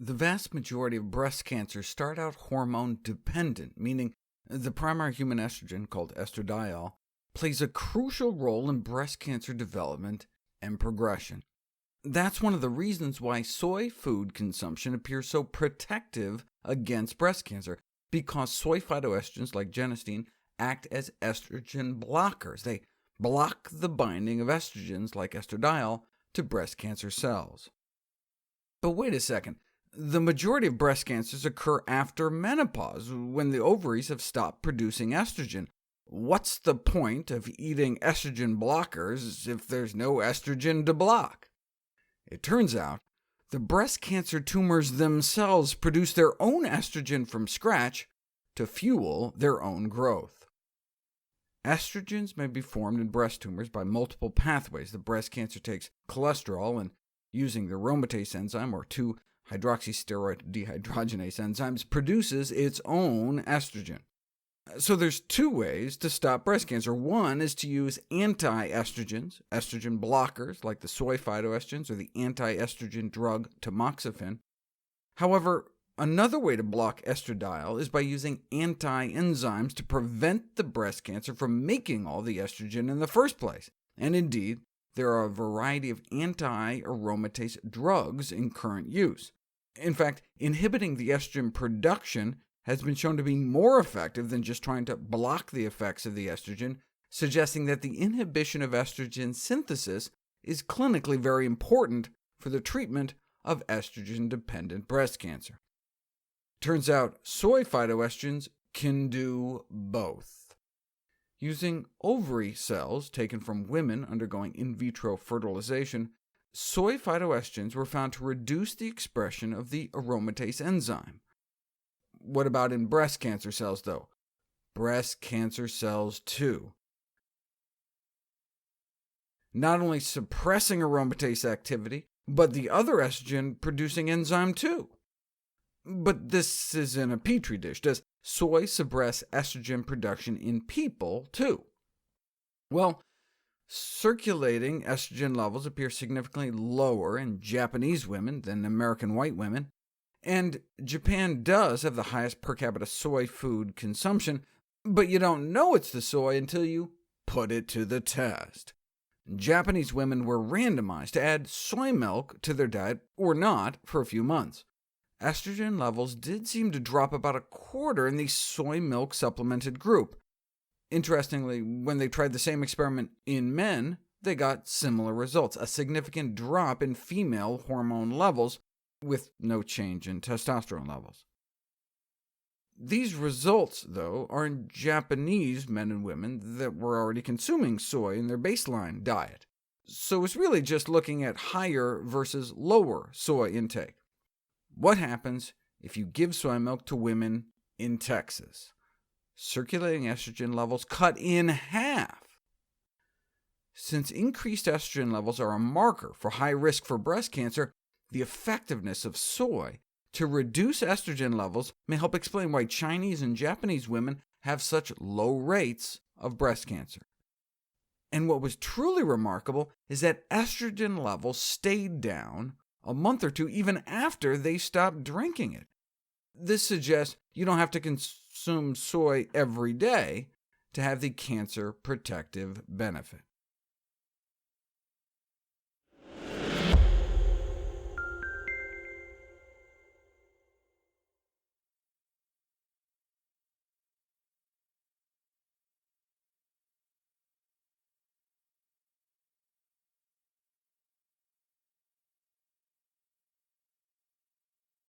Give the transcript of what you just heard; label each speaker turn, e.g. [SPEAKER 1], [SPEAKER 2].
[SPEAKER 1] The vast majority of breast cancers start out hormone-dependent, meaning the primary human estrogen, called estradiol, plays a crucial role in breast cancer development and progression. That's one of the reasons why soy food consumption appears so protective against breast cancer, because soy phytoestrogens like genistein act as estrogen blockers. They block the binding of estrogens like estradiol to breast cancer cells. But wait a second. The majority of breast cancers occur after menopause, when the ovaries have stopped producing estrogen. What's the point of eating estrogen blockers if there's no estrogen to block? It turns out the breast cancer tumors themselves produce their own estrogen from scratch to fuel their own growth. Estrogens may be formed in breast tumors by multiple pathways. The breast cancer takes cholesterol, and using the aromatase enzyme, or 2-hydroxysteroid dehydrogenase enzymes, produces its own estrogen. So there's two ways to stop breast cancer. One is to use anti-estrogens, estrogen blockers like the soy phytoestrogens or the anti-estrogen drug tamoxifen. However, another way to block estradiol is by using anti-enzymes to prevent the breast cancer from making all the estrogen in the first place. And indeed, there are a variety of anti-aromatase drugs in current use. In fact, inhibiting the estrogen production has been shown to be more effective than just trying to block the effects of the estrogen, suggesting that the inhibition of estrogen synthesis is clinically very important for the treatment of estrogen-dependent breast cancer. Turns out soy phytoestrogens can do both. Using ovary cells taken from women undergoing in vitro fertilization, soy phytoestrogens were found to reduce the expression of the aromatase enzyme. What about in breast cancer cells, though? Breast cancer cells, too. Not only suppressing aromatase activity, but the other estrogen-producing enzyme, too. But this is in a petri dish. Does soy suppress estrogen production in people, too? Well, circulating estrogen levels appear significantly lower in Japanese women than American white women, and Japan does have the highest per capita soy food consumption, but you don't know it's the soy until you put it to the test. Japanese women were randomized to add soy milk to their diet or not for a few months. Estrogen levels did seem to drop about a quarter in the soy milk supplemented group. Interestingly, when they tried the same experiment in men, they got similar results, a significant drop in female hormone levels, with no change in testosterone levels. These results, though, are in Japanese men and women that were already consuming soy in their baseline diet, so it's really just looking at higher versus lower soy intake. What happens if you give soy milk to women in Texas? Circulating estrogen levels cut in half. Since increased estrogen levels are a marker for high risk for breast cancer, the effectiveness of soy to reduce estrogen levels may help explain why Chinese and Japanese women have such low rates of breast cancer. And what was truly remarkable is that estrogen levels stayed down a month or two even after they stopped drinking it. This suggests you don't have to consume soy every day to have the cancer protective benefit.